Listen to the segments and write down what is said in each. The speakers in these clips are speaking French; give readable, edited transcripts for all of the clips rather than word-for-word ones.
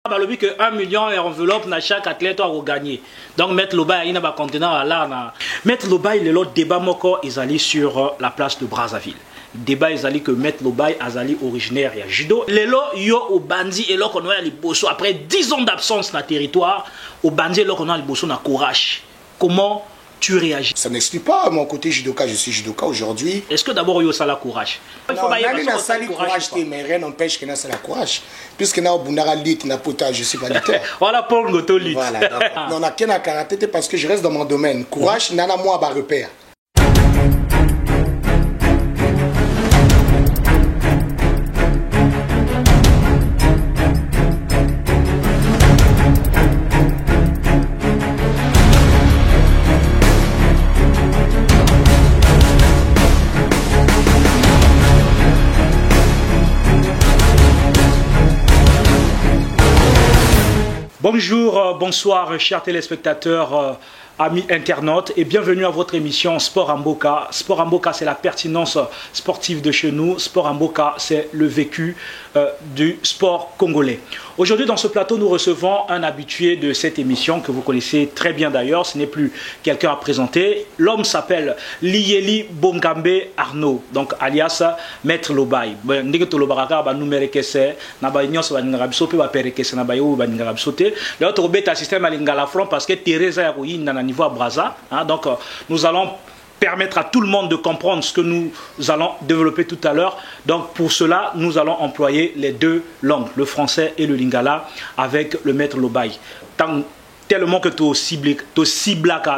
balobi que 1 million et enveloppe na chaque athlète a gagné. Donc Maître Lobaï il n'a pas contenant à là. Maître Lobaï le lot débat moko ils allaient sur la place de Brazzaville. Débat ils allaient que Maître Lobaï azali originaire ya judo. Lelo yo au bandi et là qu'on a les bosso après 10 ans d'absence na territoire au bandi là qu'on a les bosso na courage. Comment tu réagis? Ça n'exclut pas mon côté judoka, je suis judoka aujourd'hui. Est-ce que d'abord il y a la courage? Il faut courage, mais rien n'empêche que ça la courage. Puisque na bundara lutte na pota, je suis pas lutteur. Voilà pour ngoto lutte. Voilà. On a qu'un à karaté parce que je reste dans mon domaine. Courage, nana moi ba repère. Bonjour, bonsoir chers téléspectateurs, amis internautes et bienvenue à votre émission Sport en Boka. Sport en Boka, c'est la pertinence sportive de chez nous. Sport en Boka, c'est le vécu du sport congolais. Aujourd'hui dans ce plateau, nous recevons un habitué de cette émission que vous connaissez très bien d'ailleurs. Ce n'est plus quelqu'un à présenter. L'homme s'appelle Liyeli Bongambe Arnaud, donc alias Maître Lobaï. L'autre bête système à l'ingala front parce que Teresa Yarouyi n'a niveau à Brazza. Donc nous allons permettre à tout le monde de comprendre ce que nous allons développer tout à l'heure. Donc pour cela, nous allons employer les deux langues, le français et le lingala, avec le Maître Lobaï. Tellement que tu cibles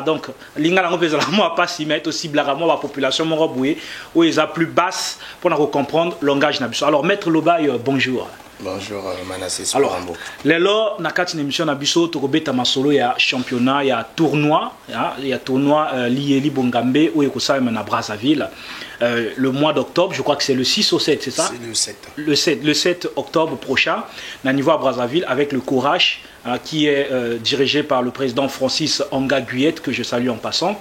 donc lingala on peut pas s'y mettre aussi blaga moi la population mon roboué où ils a plus basse pour nous comprendre langage nabiso. Alors Maître Lobaï, bonjour. Bonjour Manassé. Alors, lelo na kati émission na biso to kobeta masolo ya championnat ya tournoi Liyeli Bongambe où ekosala na Brazzaville le mois d'octobre, je crois que c'est le 6 au 7, c'est ça? C'est le 7. Le 7 octobre prochain, na niveau à Brazzaville avec le Courage qui est dirigé par le président Francis Anga Guyette que je salue en passant.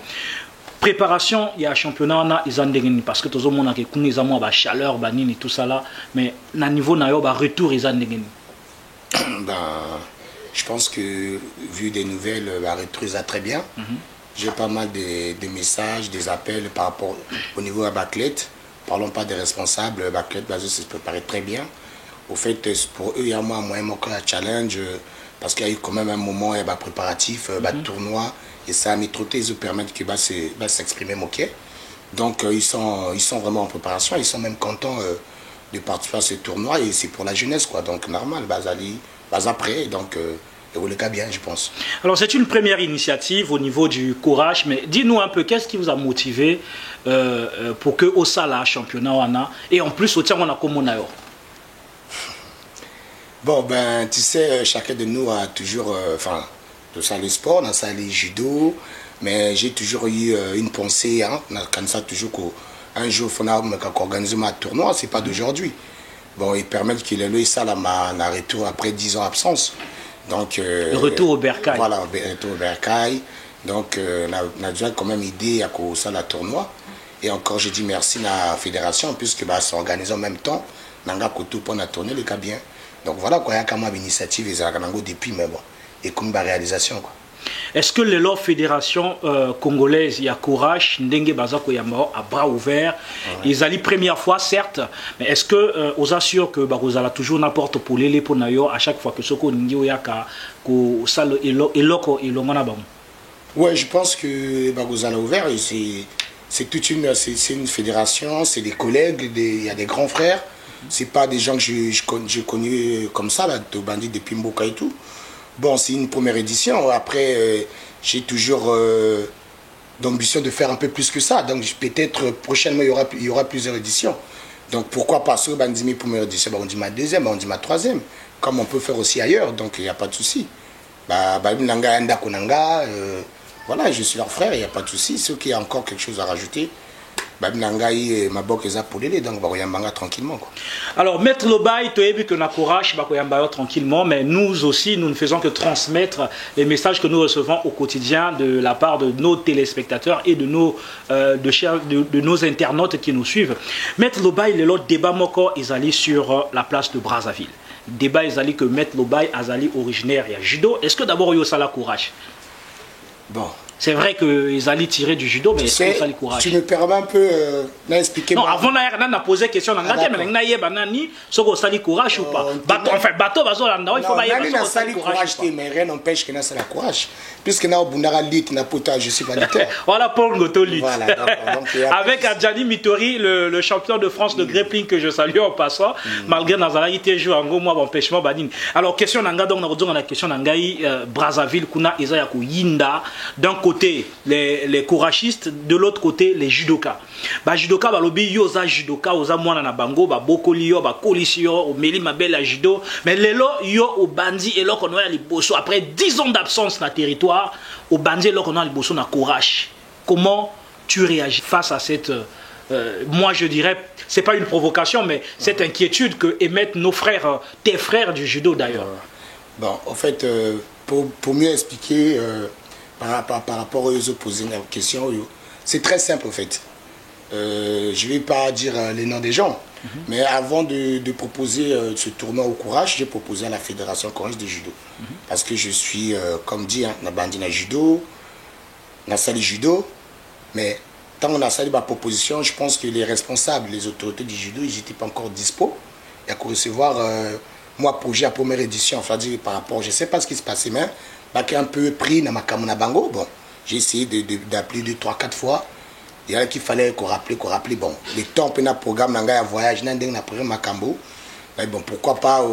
Préparation, il y a un championnat, parce que tout le monde a une chaleur, tout ça là, mais au niveau de retour, ils ont je pense que, vu des nouvelles, la retour est très bien. J'ai pas mal de messages, des appels par rapport au niveau à Baclette. Parlons pas des responsables, Baclette, se préparait très bien. Au fait, pour eux, il y a moi, un challenge, parce qu'il y a eu quand même un moment préparatif, tournoi. Et ça a mis trop de ils permettent que s'exprimer ok. Donc ils sont vraiment en préparation, ils sont même contents de participer à ce tournoi et c'est pour la jeunesse quoi. Donc normal, après, donc le cas bien je pense. Alors c'est une première initiative au niveau du Courage, mais dis-nous un peu qu'est-ce qui vous a motivé pour que au Sala championnat on a et en plus au tien on a comme on a. Bon ben tu sais chacun de nous a toujours tout ça le sport, dans ça le judo, mais j'ai toujours eu une pensée, quand ça toujours qu'un jour il faut organiser un tournoi, c'est pas d'aujourd'hui. Bon, ils permettent qu'il ait eu ça là, ma retour après 10 ans d'absence. Donc le retour au Bercail. Voilà, le retour au Bercail. Donc on a déjà quand même idée à quoi ça la tournoi. Et encore je dis merci à la fédération puisque c'est organisé en même temps. Nanga koto pour la tournée le cas bien. Donc voilà quoi, il y a quand même une initiative ils ont depuis mais bon. Et comme la réalisation quoi. Est-ce que les fédération congolaise il y a Courage ndenge bazako yamba à bras ouverts ils allaient première fois certes mais est-ce que aux assure que vous allez toujours n'importe pour les pour nayo à chaque fois que soko ningi yaka ko sale eloko ilongana bango? Ouais, je pense que vous allez ouvert c'est toute une fédération, c'est des collègues, il y a des grands frères, c'est pas des gens que j'ai connus comme ça là de bandits depuis Mboka et tout. Bon, c'est une première édition. Après, j'ai toujours l'ambition de faire un peu plus que ça. Donc, peut-être prochainement, il y aura plusieurs éditions. Donc, pourquoi pas sur Bandimi première édition, on dit ma deuxième, on dit ma troisième. Comme on peut faire aussi ailleurs. Donc, il n'y a pas de souci. Voilà, je suis leur frère, il n'y a pas de souci. Ceux qui ont encore quelque chose à rajouter, tranquillement quoi. Alors Maître Lobaï, tu as vu que na Courage tranquillement, mais nous aussi nous ne faisons que transmettre les messages que nous recevons au quotidien de la part de nos téléspectateurs et de nos internautes qui nous suivent. Maître Lobaï, le débat moko ils allaient sur la place de Brazzaville. débat ezali que Maître Lobaye azali originaire ya judo. Est-ce que d'abord yo sala courage? Bon. C'est vrai qu'ils allaient tirer du judo, mais est-ce que ça le courage? Tu me permets un peu d'expliquer. Non, avant on a posé question, on a dit, mais on a dit, ça le courage ou pas? Enfin, bateau, il faut pas y courage, mais rien n'empêche que ça le courage. Puisque nous avons lutte, je suis pas lutteur. Voilà, Paul Ngoto lutte. Voilà, avec Adjani Mitori, le champion de France de grappling que je salue en passant, malgré Nazala, il était joué en gros mois d'empêchement. Alors, question Nanga, donc on a la question Nangaï, Brazzaville, Kuna, Isayaku, Yinda, d'un côté les couragistes, de l'autre côté les judokas. Ba judoka ba lobi yo za judoka oza mwana na bango ba bokoli yo ba kolisi yo o meli mabela judo, mais lelo yo o bandi et loko noya liboso après 10 ans d'absence na territoire, au bandi et loko noya liboso na courage. Comment tu réagis face à cette moi je dirais, c'est pas une provocation, mais cette inquiétude que émettent nos frères, tes frères du judo d'ailleurs. Bon, en fait, pour mieux expliquer par rapport aux opposés à la question, c'est très simple en fait. Je ne vais pas dire les noms des gens, mais avant de proposer ce tournoi au courage, j'ai proposé à la Fédération Courage de Judo. Parce que je suis, comme dit, na bandina judo, na sali judo, mais tant on a sali ma proposition, je pense que les responsables, les autorités du judo, ils n'étaient pas encore dispo. Il y a qu'à recevoir, moi, projet à première édition, enfin dire par rapport, je ne sais pas ce qui se passait, mais qui un peu pris dans ma Kamuna Bango. Bon, j'ai essayé d'appeler 2, 3, 4 fois. Il y a qu'il fallait qu'on rappelle. Bon, les temps, on a un programme, on a un voyage, on a un programme Makambo. Mais bon, pourquoi pas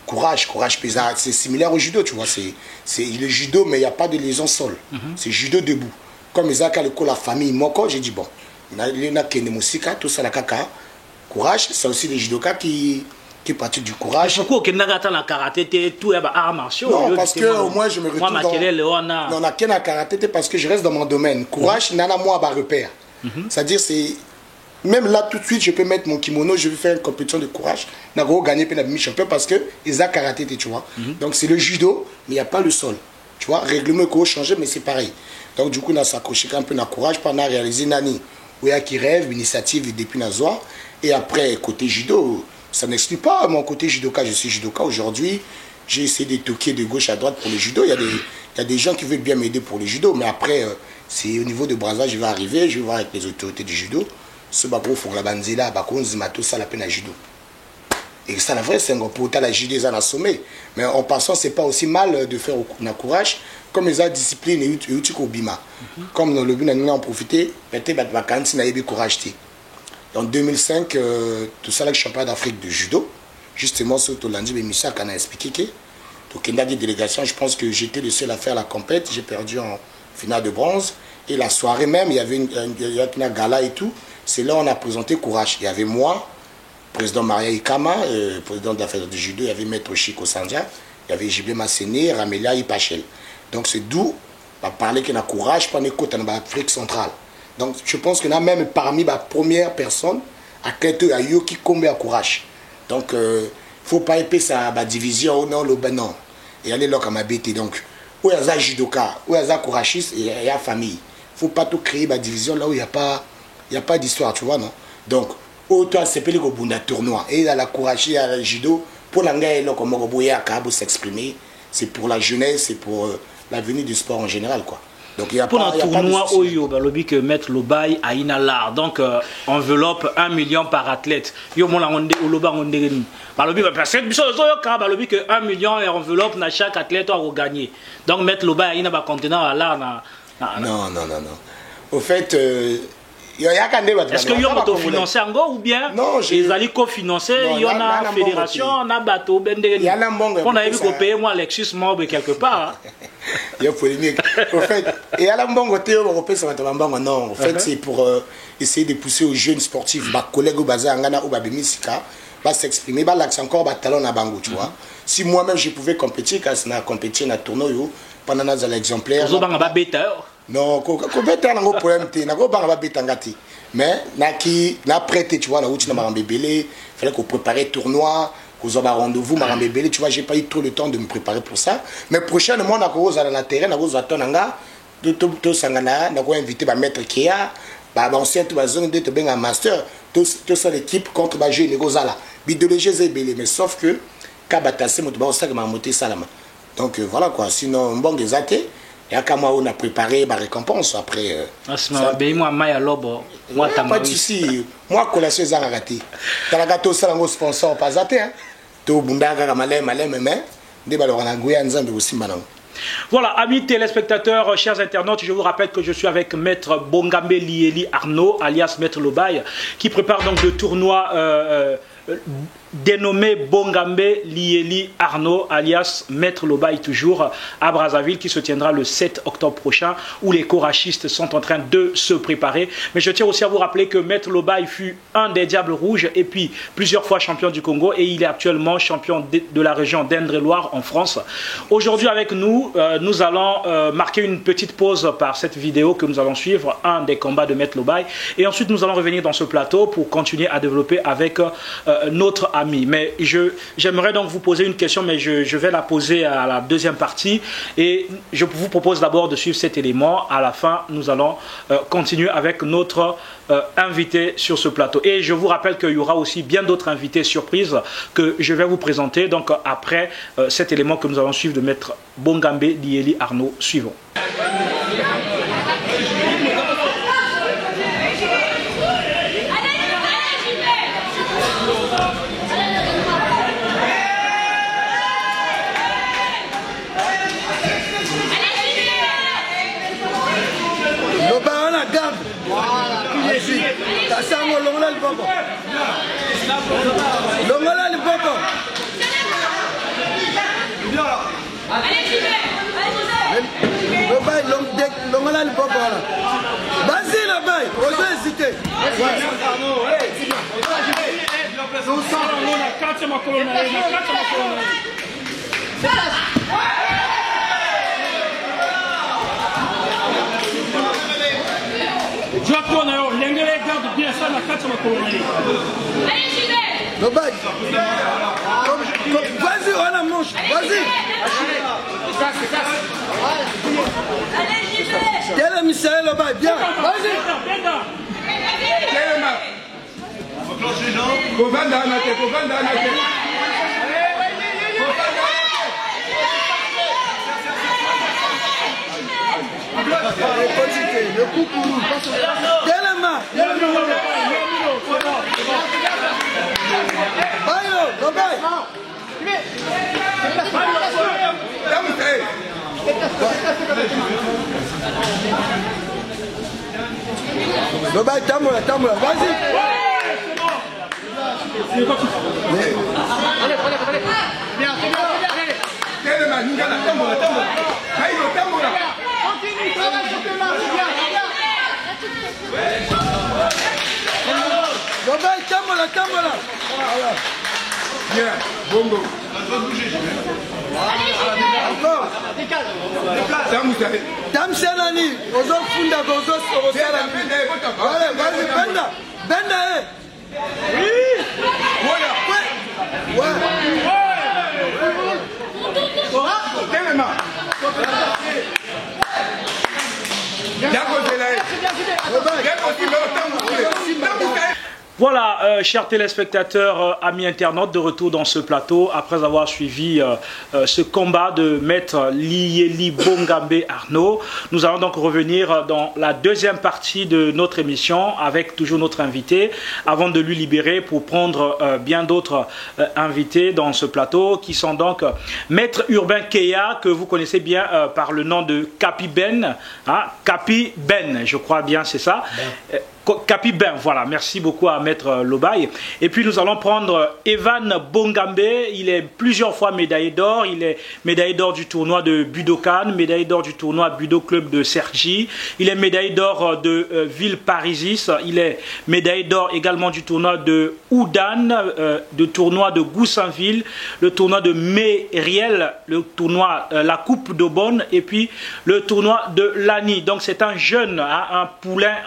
courage pesant. C'est similaire au judo, tu vois. C'est le judo, mais il n'y a pas de liaison sol. C'est judo debout. Comme ils ont la famille Moko, j'ai dit bon, il y a tout ça, la caca. Courage, c'est aussi les judokas qui pratiquent du courage. Pourquoi au la karaté, tout est arts martiaux? Non, parce que au moins je me retrouve dans la karaté parce que je reste dans mon domaine. Courage, nana moi à repère. C'est-à-dire, c'est même là tout de suite, je peux mettre mon kimono, je vais faire une compétition de courage. Je vais gagner un demi-champion parce que ils ont karaté, tu vois. Donc c'est le judo, mais il n'y a pas le sol. Tu vois, règlement qu'on changer, mais c'est pareil. Donc du coup, on a s'accroché un peu dans le courage, on a réalisé Nani, où il y a qui rêve, l'initiative depuis Nazoa. Et après, côté judo, ça n'exclut pas mon côté judoka. Je suis judoka aujourd'hui. J'ai essayé de toquer de gauche à droite pour le judo. Il y a des gens qui veulent bien m'aider pour le judo, mais après, c'est au niveau de Brazza, je vais arriver, je vais voir avec les autorités du judo. Ce bagou faut la banzela, bakonzi mato ça la peine à judo. Et ça la vraie c'est un pour la judo ça na sommet. Mais en passant, c'est pas aussi mal de faire au courage comme les disciplines et uti ko bima. Comme dans le but on en profiter, peut-être vacances na yebi courage ti. En 2005, tout ça le championnat d'Afrique de judo, justement sur Tolandi Bemissa qu'on a expliqué que donc il y a des délégations, je pense que j'étais le seul à faire la compète, j'ai perdu en finale de bronze. Et la soirée même, il y avait une gala et tout. C'est là où on a présenté Courage. Il y avait moi, président Maria Ikama, président de la Fédération du judo, il y avait Maître Chico Sandia, il y avait Jiblé Masséné, Ramelia Ipachel. Donc c'est d'où on a parlé qu'il y a Courage pendant en Afrique centrale. Donc je pense qu'on a même parmi les premières personnes à Kleto à Yoki Kombe à Courage. Donc il ne faut pas épaisser sa division, non, le ben non. Et aller là comme habité. Donc, où il y a judoka, où il y a couragiste et il y a famille. Il ne faut pas tout créer ma division là où il n'y a pas d'histoire, tu vois, non? Donc, autant c'est plus que le tournoi. Et il y a la courage, il y a le judo. Pour l'anglais, comme on s'exprimer, c'est pour la jeunesse, c'est pour l'avenir du sport en général, quoi. Donc, il y a pour pas, un tournoi Oyo, balobi que mettre Lobaye à Inalar, donc enveloppe 1 million par athlète. Yo mon langonde ou Loba onde balobi parce que balobi que 1 million et enveloppe na chaque athlète a gagné. Donc mettre Lobaye à Ina ba contenant à là non. Au fait est-ce que vous avez autofinancé ou bien les alliés cofinancés, il y en a la fédération, on a bateau, on a vu qu'on paye moi Lexus Mob quelque part. Il y a polémique. En fait, et à la banque non, en fait c'est pour essayer de pousser aux jeunes sportifs, les collègues au bazar, ou Babimisika, va s'exprimer, va l'accent encore, talon à Bango, tu vois. Si moi-même je pouvais compétir, quand on a compétit dans le tournoi, pendant l'exemplaire. Non, compétir dans le problème, mais na prêté, tu vois, na outil na marambébélé, fallait qu'on prépare le tournoi. Vous avez un rendez-vous, tu vois, j'ai pas eu trop le temps de me préparer pour ça. Mais prochainement, on a dans la terrain, on a invité maître Kia, ancien zone de un master, tout ça l'équipe contre Bajé Negozala. Bidolégé Zébélé, mais sauf que Kabatase, Moutouba, m'a monté Salama. Donc voilà quoi, sinon, bon, des athées. Il y a qu'à moi, on a préparé ma récompense après. Pas de souci. Moi, collation, c'est un raté. T'as la gâteau, c'est un sponsor, pas athée. Tout Bundaga, Malais, mais des ballons à Guyane, aussi maintenant. Voilà, amis téléspectateurs, chers internautes, je vous rappelle que je suis avec Maître Bongambe Lieli Arnaud, alias Maître Lobaye, qui prépare donc le tournoi dénommé Bongambe Lieli Arnaud, alias Maître Lobaye, toujours à Brazzaville, qui se tiendra le 7 octobre prochain, où les corachistes sont en train de se préparer. Mais je tiens aussi à vous rappeler que Maître Lobaye fut un des Diables Rouges et puis plusieurs fois champion du Congo, et il est actuellement champion de la région d'Indre-et-Loire en France. Aujourd'hui avec nous, nous allons marquer une petite pause par cette vidéo que nous allons suivre, un des combats de Maître Lobaye, et ensuite nous allons revenir dans ce plateau pour continuer à développer avec notre ami. Mais j'aimerais donc vous poser une question, mais je vais la poser à la deuxième partie, et je vous propose d'abord de suivre cet élément. À la fin, nous allons continuer avec notre invité sur ce plateau. Et je vous rappelle qu'il y aura aussi bien d'autres invités surprises que je vais vous présenter donc après cet élément que nous allons suivre de Maître Bongambe Lieli Arnaud. Suivons. Vas-y là bas, osez hésiter. Vas-y, on a manche, vas-y. Quel est Michel là-bas? Bien, vas-y. Le coup pour nous. Quel est ma? Bayo, Lobaye. Lobaye, tamoula, vas-y. Lobaye, tamoula. Bien, bongo. Encore. Tamsenani, ozo funda gozo sorosala. Allez, vas-y, Benda. Oui. Voilà. Ouais. Voilà, chers téléspectateurs, amis internautes, de retour dans ce plateau après avoir suivi ce combat de Maître Lieli Bongambe Arnaud. Nous allons donc revenir dans la deuxième partie de notre émission avec toujours notre invité, avant de lui libérer pour prendre bien d'autres invités dans ce plateau, qui sont donc Maître Urbain Keya, que vous connaissez bien par le nom de Capi Ben, hein, Capi Ben, je crois bien, c'est ça. Ben. Capi Ben, voilà, merci beaucoup à Maître Lobaye. Et puis nous allons prendre Evan Bongambe, il est plusieurs fois médaillé d'or, il est médaillé d'or du tournoi de Budokan, médaillé d'or du tournoi Budo Club de Sergi, il est médaillé d'or de Ville Parisis, il est médaillé d'or également du tournoi de Oudan, du tournoi de Goussainville, le tournoi de Mériel, le tournoi la Coupe d'Aubonne et puis le tournoi de Lani. Donc c'est un jeune, hein,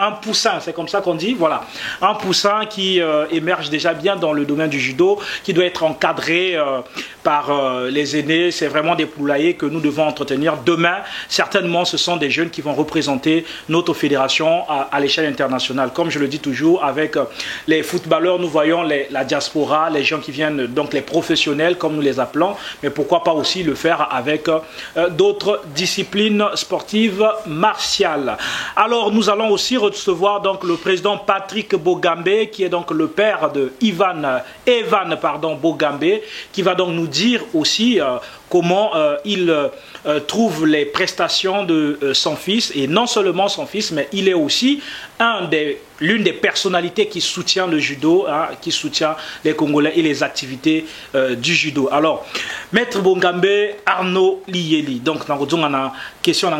un poussin, c'est comme donc ça qu'on dit, voilà. Un poussin qui émerge déjà bien dans le domaine du judo, qui doit être encadré par les aînés. C'est vraiment des poulaillers que nous devons entretenir. Demain, certainement, ce sont des jeunes qui vont représenter notre fédération à l'échelle internationale. Comme je le dis toujours, avec les footballeurs, nous voyons la diaspora, les gens qui viennent, donc les professionnels, comme nous les appelons, mais pourquoi pas aussi le faire avec d'autres disciplines sportives martiales. Alors, nous allons aussi recevoir donc le président Patrick Bogambe, qui est donc le père de Evan Bogambe, qui va donc nous dire aussi comment il trouve les prestations de son fils, et non seulement son fils, mais il est aussi l'une des personnalités qui soutient le judo, hein, qui soutient les Congolais et les activités du judo. Alors, Maître Bogambe, Arnaud Liyeli, donc dans la question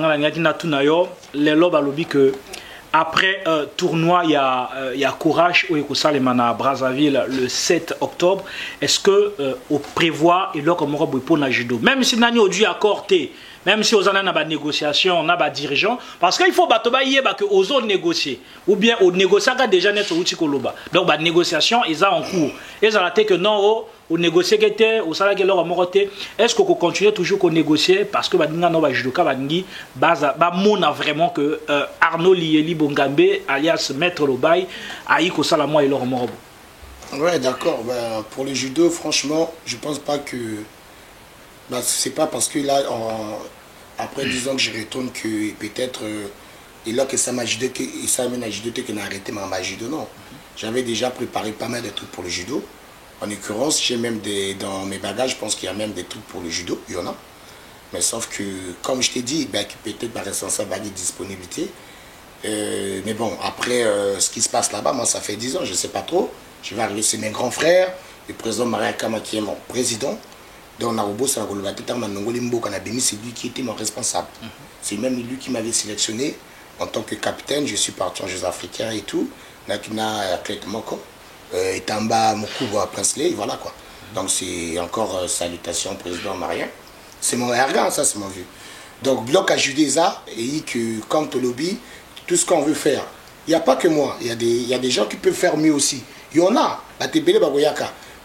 que après tournoi, il y a Courage au Ekosalemana à Brazzaville le 7 octobre. Est-ce que on prévoit et là comme on va judo, même si nani au dû accorder, même si on a des négociations, on a des dirigeants, parce qu'il faut que aux négocier, ou bien aux négocier déjà net au Tikoloba. Donc les négociations, ils sont en cours. Ils ont que non, au négocier au salaire que leur amoroté. Est-ce qu'on continue toujours à négocier parce que badinga no bajudoka badingi baza ba mona vraiment que Arnaud Liyeli Bogambe alias Maître Lobaï aïe ko sala moi et leur amorobo. Ouais, d'accord. Ben, pour le judo, franchement, je pense pas que c'est pas parce que là après 10 ans que je retourne que peut-être et là que ça m'a judo que ça m'a judo que n'a arrêté ma judo, non. J'avais déjà préparé pas mal de trucs pour le judo. En l'occurrence, j'ai même dans mes bagages, je pense qu'il y a même des trucs pour le judo, il y en a. Mais sauf que, comme je t'ai dit, ben, peut-être ma responsable a des disponibilités. Mais bon, après ce qui se passe là-bas, moi ça fait 10 ans, je ne sais pas trop. Je vais arriver, c'est mes grands frères, le président Maria Kama qui est mon président. Donc Narubo c'est lui qui était mon responsable. C'est même lui qui m'avait sélectionné en tant que capitaine. Je suis parti en Jeux africains et tout. Nakina Athlète Moko. Tamba Mokubo à Prinsley, voilà quoi. Donc c'est encore salutations président Marien. C'est mon ergan, ça c'est mon vieux. Donc bloc à Judéza et que comme Tolobi, tout ce qu'on veut faire. Il n'y a pas que moi, il y a des gens qui peuvent faire mieux aussi. Il y en a,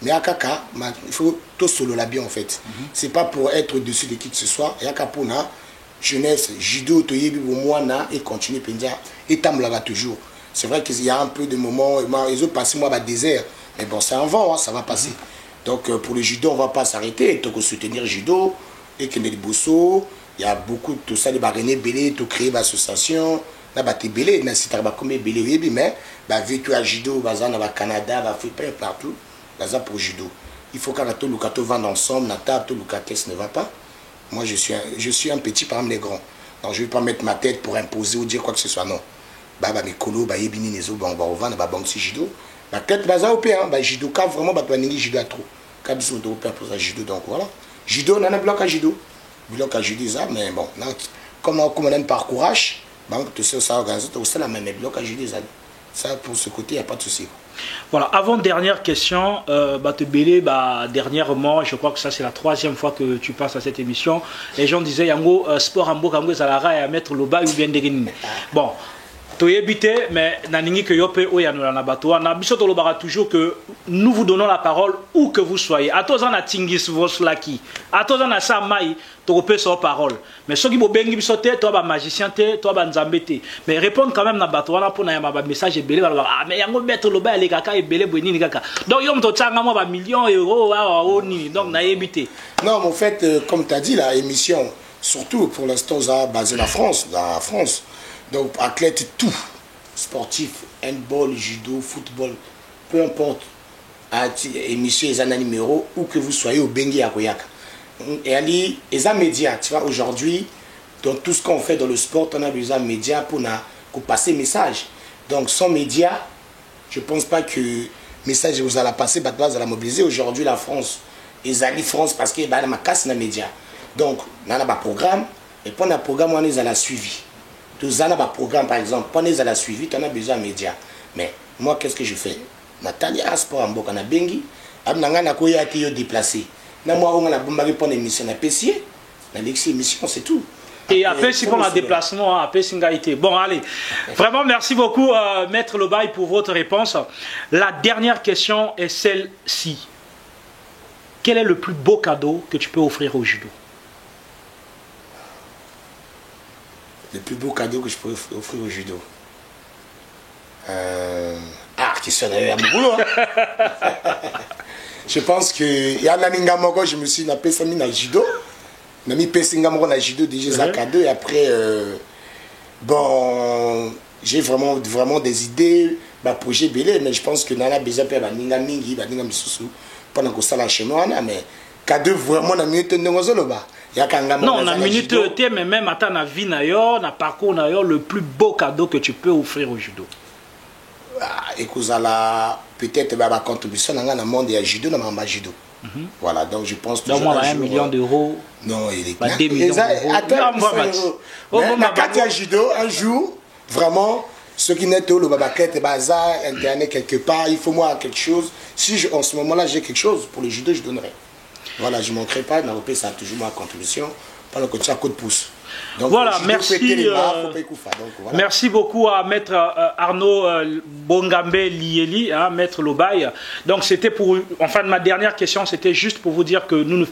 mais Akaka, il faut tout solo la bien en fait. C'est pas pour être au-dessus de qui que ce soit. Yakapona, jeunesse, judo, toyebi, moana et continue pendia et tamlava toujours. C'est vrai qu'il y a un peu de moments, ils ont passé moi dans désert, mais bon, c'est un vent, hein, ça va passer. Donc pour le judo, on ne va pas s'arrêter, il faut soutenir le judo, et qu'il y a des bossos, il y a beaucoup de tout ça, les barénés, belé, tout créer l'association, là, tu es belé, mais si tu as combien belé, mais vu que tu judo, au Canada, partout, pour le judo. Il faut qu'à tout le vendre ensemble, tout le caisse ne va pas. Moi, je suis un petit parmi les grands. Donc je ne vais pas mettre ma tête pour imposer ou dire quoi que ce soit, non. Mes colo yebini nezo ba vendre ba banque judo ba peut-être baza opé hein ba judo ka vraiment ba paningi judo à trop ka biso do opé pour ça judo. Donc voilà, judo nana bloc à judo ça, mais bon là comme on aime par courage donc tout ça organise tout ça la même bloc à judo ça pour ce côté il y a pas de souci. Voilà, avant dernière question, dernièrement, je crois que ça c'est la 3e fois que tu passes à cette émission. Les gens disaient yango sport en boka yango zalara et à mettre le bas ou bien dégagner. Bon. Mais toujours que nous vous donnons la parole où que vous soyez. À tous on a tingis vos laki. À tous on a samai, tu peux sa parole. Mais ceux qui vous bengi bisoté, toi ba magicien te, toi ba nzambete. Mais répondre quand même na batouana pour na ba message belé ah mais yango mettre le bas les kaka et belé boni ni kaka. Donc yom to tsanga moi ba millions d'euros ni donc na évité. Non, mais en fait comme tu as dit la émission surtout pour l'instant ça basé en France, Donc, athlète, tout, sportif, handball, judo, football, peu importe, émission, les années numéro, où que vous soyez au Bengi à Koyaka. Et Ali, les médias, tu vois, aujourd'hui, dans tout ce qu'on fait dans le sport, on a besoin de médias pour passer message. Donc, sans médias, je ne pense pas que le message vous allez passer, vous allez mobiliser. Aujourd'hui, la France, les alliés France, parce qu'il y a ma casse dans les médias. Donc, on a un programme, et pour un programme, on a suivi. Tous les programme par exemple, pendant que la suivi, tu as besoin de médias. Mais moi, qu'est-ce que je fais? Nathalie Asport en Boka na Bengi, Abnanga Koya a été déplacé. Moi, on a bombardé pour l'émission, on a pessier, on a l'émission, c'est tout. Et après, si on a déplacement, après Singaïté. Bon, allez. Vraiment, merci beaucoup, Maître Lobaï, pour votre réponse. La dernière question est celle-ci. Quel est le plus beau cadeau que tu peux offrir au judo? Le plus beau cadeau que je peux offrir au judo. Question à mon boulot. Je pense que il y a un ami je me suis appelé ça na judo. Nami pesinga moko na judo déjà cadeau et après bon j'ai vraiment des idées bah projet belé mais je pense que nana besoin faire baninga mingi baninga misusu pendant que ça la chez moi mais cadeau vraiment na minute ndongozo ba non na minute te mais même à ta vie na yo na parcours na yo le plus beau cadeau que tu peux offrir au judo. Et que ça la peut-être ma contribution dans le monde de judo dans ma judo. Voilà, donc je pense donc moi 1 million d'euros. Non, il est 2 millions d'euros. Quand il y a judo, un jour, vraiment, ceux qui n'étaient le babaquette, bazar, internet quelque part, il faut moi quelque chose. Si en ce moment-là j'ai quelque chose pour le judo, je donnerai. Voilà, je ne manquerai pas, mais ça a toujours ma contribution. Pendant que tu as un coup de pouce. Donc, voilà, merci. Voilà. Merci beaucoup à Maître Arnaud Bongambe Lieli, hein, Maître Lobaï. Donc c'était pour, enfin ma dernière question, c'était juste pour vous dire que nous ne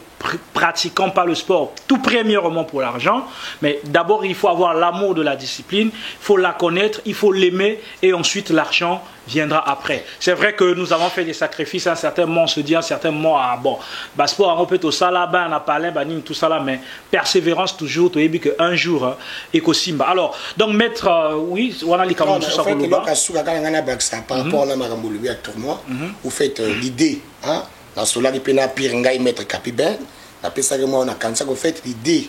pratiquons pas le sport tout premièrement pour l'argent, mais d'abord il faut avoir l'amour de la discipline, il faut la connaître, il faut l'aimer et ensuite l'argent viendra après. C'est vrai que nous avons fait des sacrifices à un certain moment, on se dit à un certain moment, ah bon, bah sport on peut tout ça là, on a parlé, tout ça là, mais persévérance toujours, tu as vu qu'un jour, Ekosimba. Alors, donc maître, oui, on a les par rapport à ma tournoi, vous faites l'idée, hein, dans cela, il peut y avoir maître Capibin, après ça, on a quand ça, vous faites l'idée.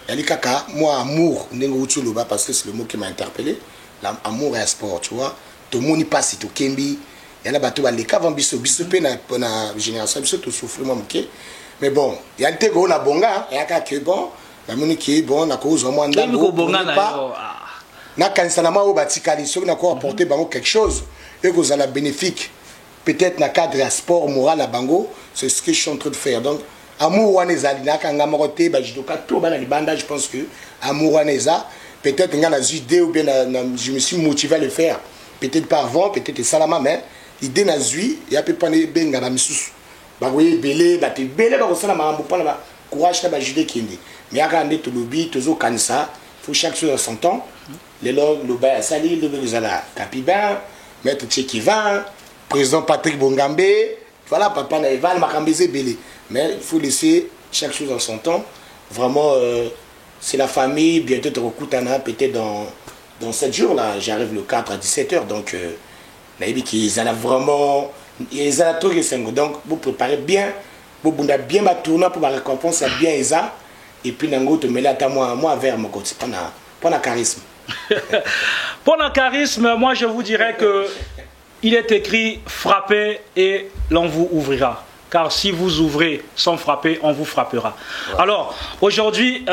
Il y a moi, amour, parce que c'est le mot qui m'a interpellé, l'amour et le sport, tu vois. Tout le monde passe, tout le monde il y a des bateaux qui sont biso na génération biso tout souffle moi ok mais bon il y a des gros na bonga il y a que bon la moni qui est bon na cause moi ndambo na kanisa na ma obatikali ceux qui na quoi apporter bango quelque chose et que vous allez bénéfique peut-être na cadre à sport moral à bango c'est ce que je suis en train de faire donc amour waneza na kanga morote ba jidoka to ba na libanda je pense que amour waneza peut-être nga na idée ou bien je me suis motivé à le faire. Peut-être pas avant, peut-être salama, mais l'idée n'a zui, il y a peu pas de benga na misus. Bah oui, belé, bah t'es belé, bah ça la maman pas la courage la jude kindi. Mais à regarder tout lobby, tout zo kanisa, faut chaque chose à son temps. Les logs, le bas sali, le bezala, Capiban, maître Tchekivan, président Patrick Bongambe, voilà papa na Evan Makambeze belé. Mais il faut laisser chaque chose en son temps. Vraiment, c'est la famille, bientôt te recoutana peut-être dans 7 jours là, j'arrive le 4 à 17h, donc ils ont vraiment, ils ont tout récemment, donc vous préparez bien, vous avez bien ma tournoi pour ma récompense, bien ça, et puis vous te mêlez à moi vers mon côté, pas un charisme. Pour le charisme, moi je vous dirais que il est écrit frappez et l'on vous ouvrira. Car si vous ouvrez sans frapper, on vous frappera. Ouais. Alors, aujourd'hui,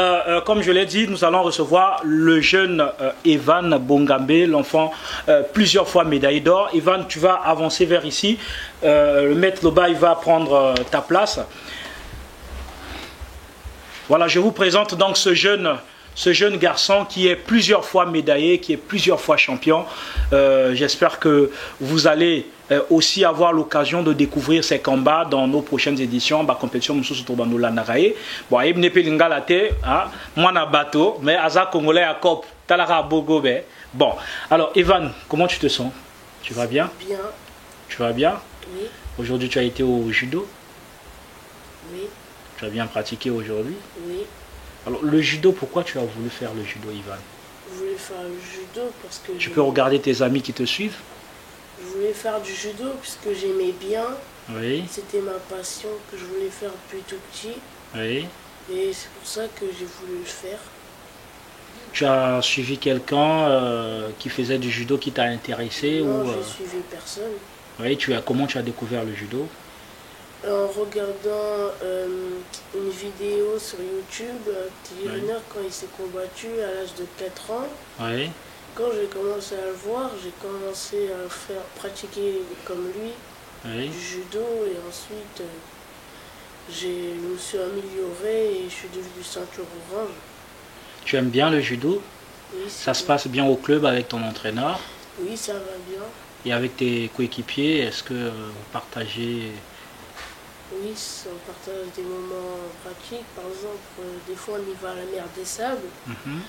comme je l'ai dit, nous allons recevoir le jeune Evan Bongambe, l'enfant plusieurs fois médaillé d'or. Evan, tu vas avancer vers ici. Le maître Lobaï va prendre ta place. Voilà, je vous présente donc ce jeune garçon qui est plusieurs fois médaillé, qui est plusieurs fois champion. J'espère que vous allez aussi avoir l'occasion de découvrir ces combats dans nos prochaines éditions. La compétition Moussou Tourbandoula Naraye. Bon, il n'y a pas de moi na bateau, mais Aza Congolais à Cop, Talara Bogobe. Bon, alors Evan, comment tu te sens? Tu vas bien? Bien. Tu vas bien? Oui. Aujourd'hui, tu as été au judo? Oui. Tu as bien pratiqué aujourd'hui? Oui. Alors, le judo, pourquoi tu as voulu faire le judo, Evan? Je voulais faire le judo parce que... Tu peux regarder tes amis qui te suivent? Je voulais faire du judo puisque j'aimais bien. Oui. C'était ma passion que je voulais faire depuis tout petit. Oui. Et c'est pour ça que j'ai voulu le faire. Tu as suivi quelqu'un qui faisait du judo qui t'a intéressé? Non, ou j'ai suivi personne. Oui, comment tu as découvert le judo? En regardant une vidéo sur YouTube, Tiriner, quand il s'est combattu à l'âge de 4 ans. Oui. Quand j'ai commencé à le voir, j'ai commencé à faire pratiquer comme lui du judo et ensuite je me suis amélioré et je suis devenu ceinture orange. Tu aimes bien le judo? Oui, Ça se passe bien au club avec ton entraîneur Oui, ça va bien. et avec tes coéquipiers? Est-ce que vous partagez? Oui, on partage des moments pratiques. Par exemple, des fois on y va à la mer des Sables, Mhm.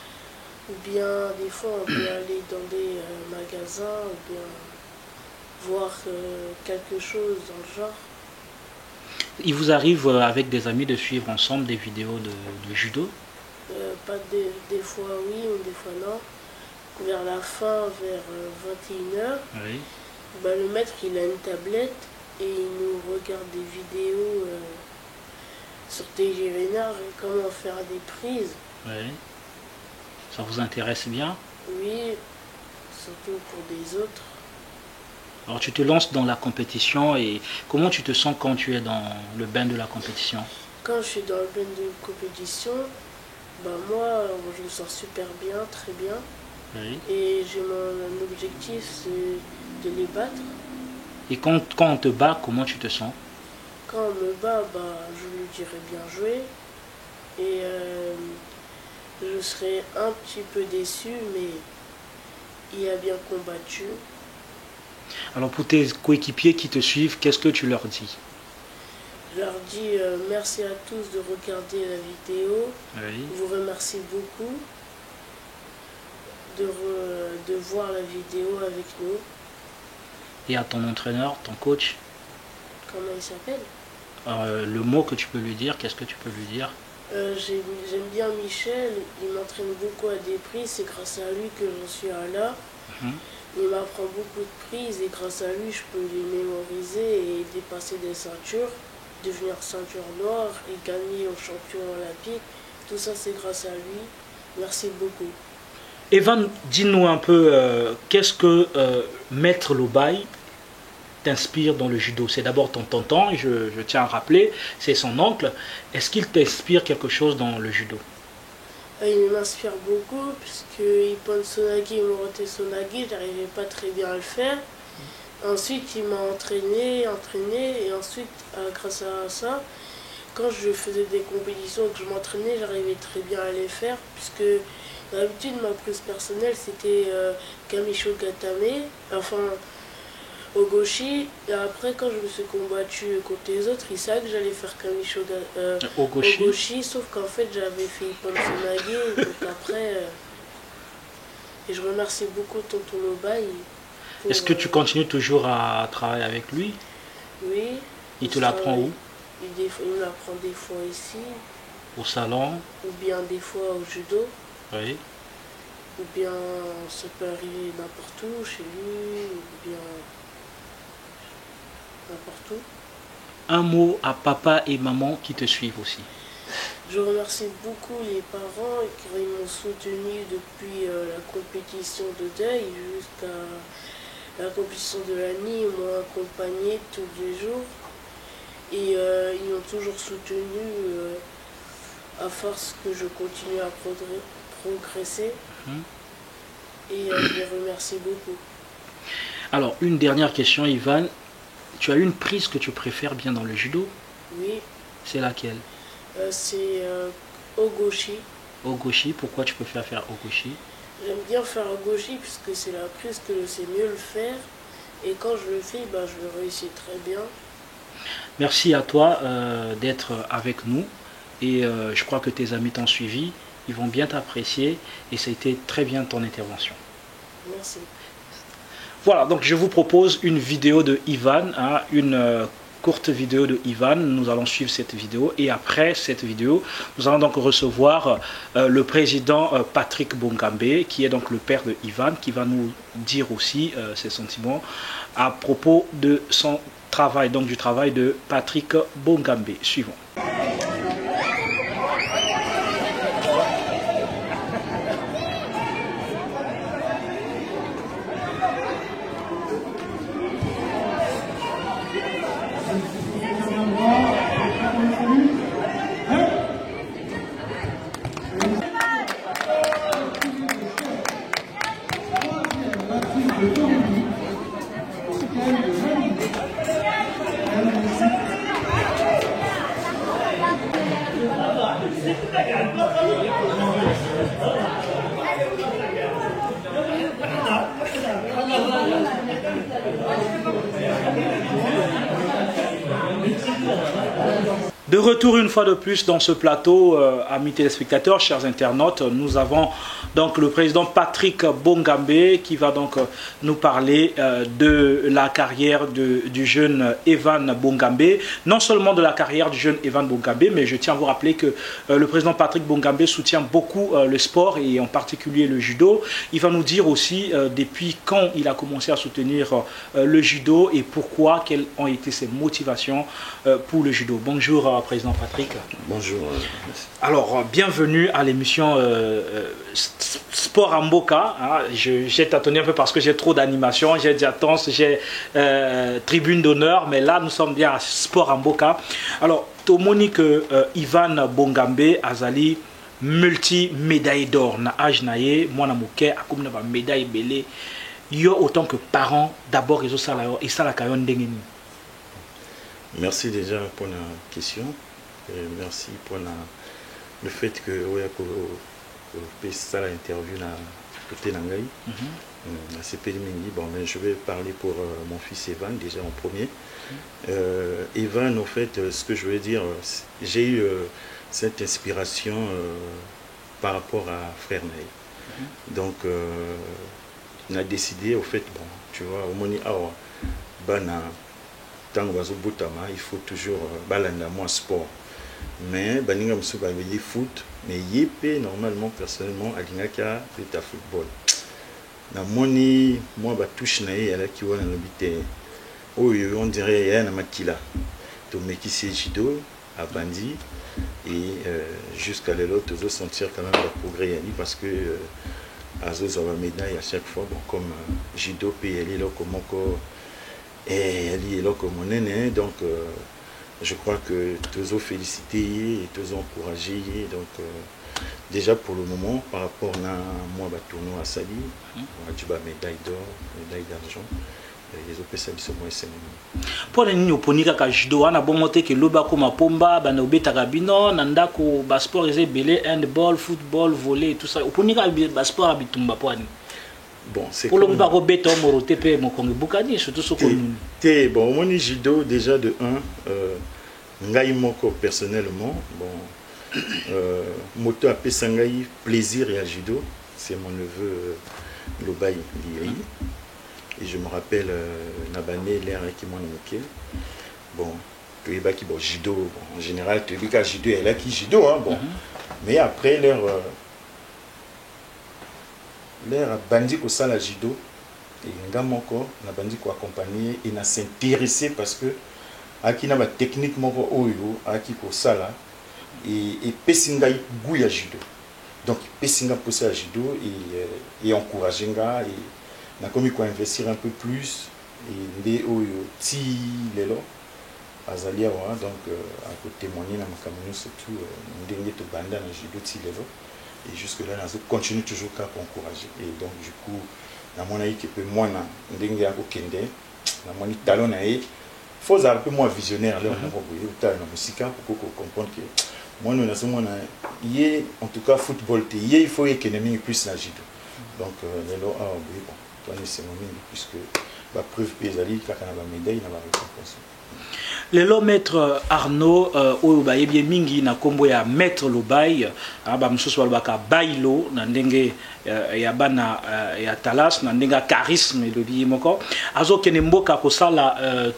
ou bien des fois on peut aller dans des magasins, ou bien voir quelque chose dans le genre. Il vous arrive avec des amis de suivre ensemble des vidéos de judo? Pas des fois oui ou des fois non. Vers la fin, vers 21h, Oui. le maître il a une tablette et il nous regarde des vidéos sur TG Vénard et comment faire des prises. Oui. Ça vous intéresse bien? Oui, surtout pour des autres. Alors tu te lances dans la compétition et comment tu te sens quand tu es dans le bain de la compétition? Quand je suis dans le bain de compétition, moi je me sens super bien, très bien. Oui. Et j'ai mon objectif, c'est de les battre. Et quand on te bat, comment tu te sens? Quand on me bat, je lui dirai bien joué. Et je serai un petit peu déçu, mais il a bien combattu. Alors pour tes coéquipiers qui te suivent, qu'est-ce que tu leur dis? Je leur dis merci à tous de regarder la vidéo. Oui. Je vous remercie beaucoup de voir la vidéo avec nous. Et à ton entraîneur, ton coach, Comment il s'appelle? le mot que tu peux lui dire, qu'est-ce que tu peux lui dire? J'aime bien Michel, il m'entraîne beaucoup à des prises, c'est grâce à lui que j'en suis là. Mhm. Il m'apprend beaucoup de prises et grâce à lui je peux les mémoriser et dépasser des ceintures, devenir ceinture noire et gagner au champion olympique. Tout ça c'est grâce à lui. Merci beaucoup. Evan, dis-nous un peu, qu'est-ce que Maître Lobaye t'inspire dans le judo? C'est d'abord ton tonton, je tiens à rappeler, c'est son oncle. Est-ce qu'il t'inspire quelque chose dans le judo? Il m'inspire beaucoup puisque Ippon Sonagi et Morote Sonagi, j'arrivais pas très bien à le faire. Ensuite il m'a entraîné et ensuite grâce à ça, quand je faisais des compétitions et que je m'entraînais, j'arrivais très bien à les faire puisque d'habitude ma prise personnelle c'était Kamisho Gatame, enfin Ogoshi, et après quand je me suis combattu contre les autres, ils savaient que j'allais faire Kamisho Ogoshi, sauf qu'en fait j'avais fait Ippon Sonagi, donc après, et je remercie beaucoup Tonton Lobaye. Est-ce que tu continues toujours à travailler avec lui? Oui. Il te l'apprend où? Il me l'apprend des fois ici, Au salon? ou bien des fois au judo, Oui. ou bien ça peut arriver n'importe où, chez lui, ou bien n'importe où. Un mot à papa et maman qui te suivent aussi. Je remercie beaucoup les parents qui m'ont soutenu depuis la compétition de deuil jusqu'à la compétition de la nuit. Ils m'ont accompagné tous les jours et ils m'ont toujours soutenu à force que je continue à progresser. Et je les remercie beaucoup. Alors, une dernière question, Ivan. Tu as une prise que tu préfères bien dans le judo? Oui. C'est laquelle? C'est Ogoshi. Ogoshi, pourquoi tu préfères faire Ogoshi? J'aime bien faire Ogoshi puisque c'est la prise que je sais mieux le faire. Et quand je le fais, je le réussis très bien. Merci à toi d'être avec nous. Et je crois que tes amis t'ont suivi. Ils vont bien t'apprécier. Et ça a été très bien ton intervention. Merci. Voilà, donc je vous propose une vidéo de Ivan, une courte vidéo de Ivan. Nous allons suivre cette vidéo et après cette vidéo, nous allons donc recevoir le président Patrick Bongambe, qui est donc le père de Ivan, qui va nous dire aussi ses sentiments à propos de son travail, donc du travail de Patrick Bongambe. Suivons. De retour une fois de plus dans ce plateau, amis téléspectateurs, chers internautes, nous avons donc le président Patrick Bongambe qui va donc nous parler de la carrière du jeune Evan Bongambe. Non seulement de la carrière du jeune Evan Bongambe, mais je tiens à vous rappeler que le président Patrick Bongambe soutient beaucoup le sport et en particulier le judo. Il va nous dire aussi depuis quand il a commencé à soutenir le judo et pourquoi, quelles ont été ses motivations pour le judo. Bonjour président Patrick. Bonjour. Alors, bienvenue à l'émission Sport en Mboka. Hein. J'ai tâtonné un peu parce que j'ai trop d'animation, j'ai diatance, j'ai tribune d'honneur, mais là nous sommes bien à Sport en Mboka. Alors, Monique Ivan Bongambe Azali multi-médaille d'or na âge naye, moi na moke akoum na ba médaille belé. Yo autant que parents, d'abord ils ont ça là et ça la kayon dengeni. Merci déjà pour la question. Et merci pour le fait que vous ça l'interview na côté Nangaï. Bon, mais je vais parler pour mon fils Evan déjà en premier. Evan, en fait, ce que je veux dire, j'ai eu cette inspiration par rapport à Frère Naï. Donc, on a décidé, au fait, bon, tu vois, au Moni Awa, Bana. Il faut toujours balanda moi sport mais baninga msuba veli foot mais yépé normalement personnellement alingaka fait à football na moni moi ba touche na yé ala ki wana lobité oyo on dirait ya na makila to mekisi judo à bandi et jusqu'à l'autre tous sentir quand même le progrès yani parce que azo avoir médaille à chaque fois bon comme judo PLI là comme encore et elle est là comme on est donc je crois que tous ont félicité et tous ont encouragé donc déjà pour le moment par rapport à moi bah tournoi à Sali on a du bas médaille d'or médaille d'argent les autres ça sont moins c'est pour les niños ponika ka judo ana bongote ke loba ko mapomba bana obeta kabino nanda ko ba sport ezé belé handball football volley tout ça oponika ba sport abitumba poani. Bon, c'est pour le moment, surtout ce que bon, mon judo déjà de 1, ngai moko personnellement, bon, moto a pesangai plaisir et à judo, c'est mon neveu Lobaï Liei, et je me rappelle Nabané l'air qui m'en moqué. Bon, tu es qui bon judo, bon, en général tu es qu'à judo et là qui judo, hein, bon, mais après l'air l'air bandi ko sala judo et ngamoko na bandi ko accompagner et na s'intéresser parce que aki na ba technique moko oyo aki ko sala et pesinga goût ya judo donc pesinga pour ça judo et encourager nga et na komi ko investir un peu plus et ndé oyo ti lelo azalia wa donc à côté témoigner na makamino surtout ndenge to banda na judo ti lelo. Et jusque-là, on continue toujours à encourager. Et donc, du coup, on a dit que moi, je suis un talent. Il faut un peu moins visionnaire. Là, on a vu la musique pour comprendre que moi, nous avons en tout cas, football, il faut économiser plus la judo. Donc, c'est mon puisque la preuve est que la médaille, il y a la récompense. Le maître Arnaud bien mingi na kombo ya maître Lobaï ba msusu balbaka bailo na ndenge ya bana ya talas na ndenge charisme le bi moko azo kene mboka ko sala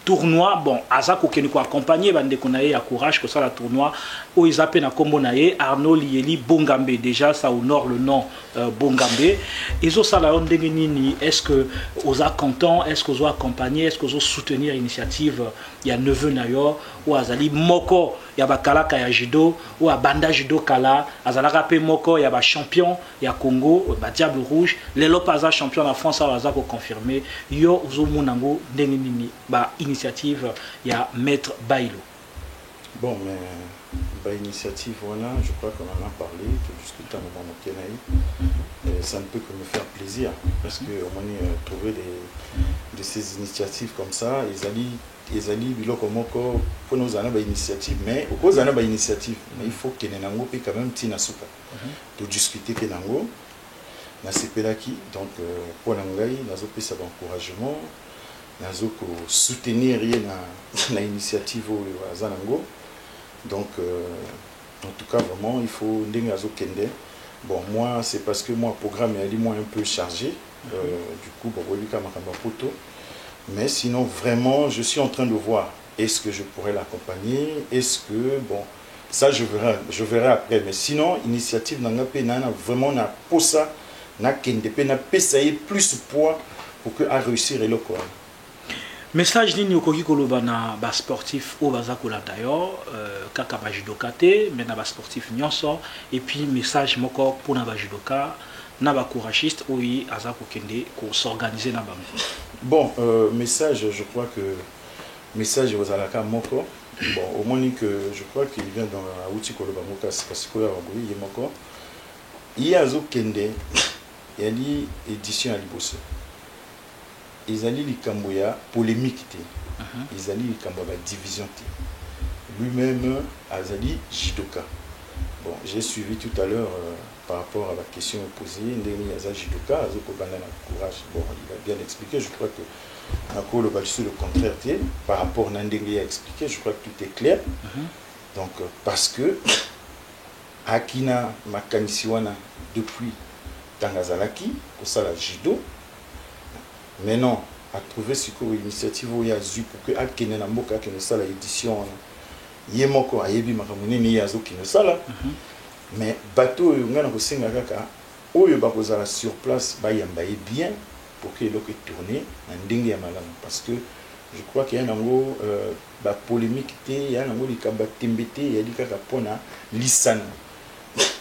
tournoi bon azako kene ko accompagner bande ko naye ya courage ko sala tournoi o izape na kombo naye Arnaud Lieli Bongambe déjà ça honore le nom Bongambe ils ont sala ndenge nini est-ce que aux content est-ce que aux accompagner est-ce que aux soutenir l'initiative il y a neveu nayo ou azali moko ya bakalaka ya judo ou a banda judo kala azalaka pe moko ya ba champion ya Congo ba Diable Rouge les lopaza champion en France azako confirmer yo ozo monango ndenge nini ba initiative ya maître Bailo. Bon mais ba initiative voilà je crois qu'on en a parlé que jusqu'à moment ça ne peut que me faire plaisir parce que on a trouvé de ces initiatives comme ça ils allaient biloko moko pour nous en avoir initiative mais au cause en avoir initiative mais il faut que nenango pe quand même tina suka de discuter que nango na sepelaki donc pour nangai nazo pesa encouragement nazo ko soutenir na initiative o azanango Donc, en tout cas, vraiment, il faut Ndengazo Kende. Bon, moi, c'est parce que mon programme est un peu chargé. Du coup, photo. Mais sinon, vraiment, je suis en train de voir. Est-ce que je pourrais l'accompagner? Est-ce que, bon, ça, je verrai après. Mais sinon, l'initiative n'a vraiment n'a pas ça, n'a pas plus poids pour que à réussir et le quoi. Message ni okoki koloba na ba sportif au bazakola d'ailleurs kaka ba judoka te mais na ba sportif nyonso et puis message moko pour na ba judoka na ba couragiste oui azako kende ko s'organiser na bango. Bon, message, je crois que message aux alaka moko. Bon, au moins que je crois qu'il vient dans la outil koloba moka parce que il est moko. Il y a zo kende il y a li édition à liboso. Ils allaient les Camboya polémique, ils allaient les Camboya division. Lui-même, Azali Jidoka. Bon, j'ai suivi tout à l'heure par rapport à la question posée. Ndeni Azali Jidoka, Azoko Banana Courage. Bon, il a bien expliqué. Je crois que Nako le bâti le contraire par rapport à Ndeni a expliqué. Je crois que tout est clair. Donc, parce que Akina Makanisiwana depuis Tangazalaki, pour ça la Jido. Mais non, à trouver ce que l'initiative où il y a eu pour que Akene Namboka qui ne soit l'édition Yemoko Ayebi Makamuni ni Yazo qui ne soit là. Mais bateau ngana ko senga kaka oyo bakozala sur place ba yambaye bien pour que l'eau tourne en ndenge ya malamu parce que je crois qu'il y a nango ba polémique té il y a nango likamba tembete il y a likaka pona lisana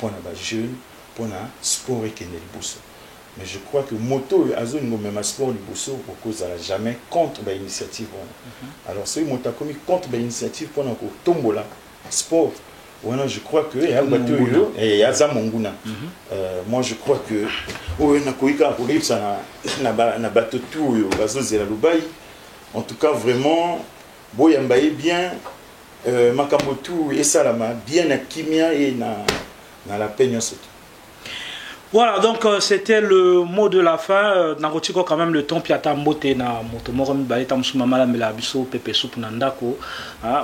pona ba jeune pona sport et kenel bosso. Mais je crois que moto azo ngo même sport liboso pour cause à jamais contre l'initiative. Alors c'est moto comme contre l'initiative pour ko tombola sport. Voilà, je crois que ya bato yo et ya za monguna. Moi je crois que o na koika ko lipsa na bato tout yo bazo zela lubai. En tout cas vraiment boyambaye bien makambo tout et salama bien na kimia et na la peine surtout. Voilà, donc c'était le mot de la fin. Narotiko quand même le temps piata mbote na motomoro mibale tamsuma mala mela biso pepe soup na ndako.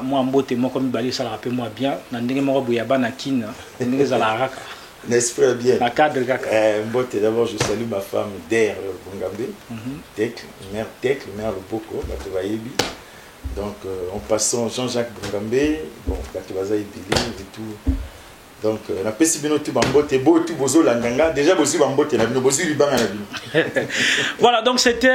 Moi mbote moko mibale ça rappelle moi bien. Na ndenge moko buyaba na kin, ndenge za la raka. N'est-ce pas bien? La cadre kaka. Mbote d'abord je salue ma femme Der Bongambe. Tek, mère Loboko, bato yebi. Donc en passant Jean-Jacques Bongambe, bon bato baza ibili et tout. Donc, la voilà, donc c'était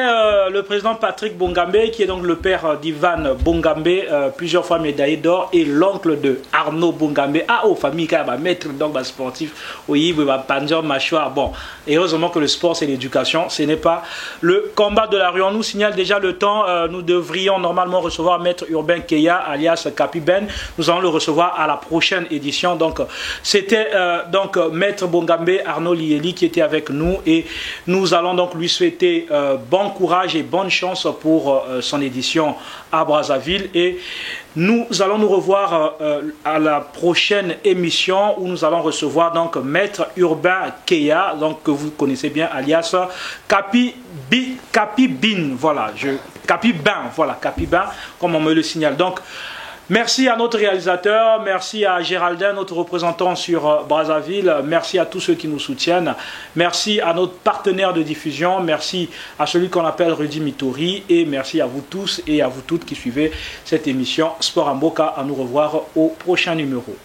le président Patrick Bongambe, qui est donc le père d'Ivan Bongambe, plusieurs fois médaillé d'or, et l'oncle de Arnaud Bongambe. Ah, oh, famille, maître, donc, sportif, oui, Panzer, mâchoire. Bon, et heureusement que le sport, c'est l'éducation, ce n'est pas le combat de la rue. On nous signale déjà le temps, nous devrions normalement recevoir Maître Urbain Keya, alias Capi Ben. Nous allons le recevoir à la prochaine édition, donc, c'était donc Maître Bongambe Arnaud Lieli qui était avec nous et nous allons donc lui souhaiter bon courage et bonne chance pour son édition à Brazzaville et nous allons nous revoir à la prochaine émission où nous allons recevoir donc Maître Urbain Keya, donc que vous connaissez bien alias Capi Bin, voilà, Capi Ben, comme on me le signale. Donc merci à notre réalisateur, merci à Géraldin, notre représentant sur Brazzaville, merci à tous ceux qui nous soutiennent, merci à notre partenaire de diffusion, merci à celui qu'on appelle Rudy Mitori et merci à vous tous et à vous toutes qui suivez cette émission Sport en Boca. À nous revoir au prochain numéro.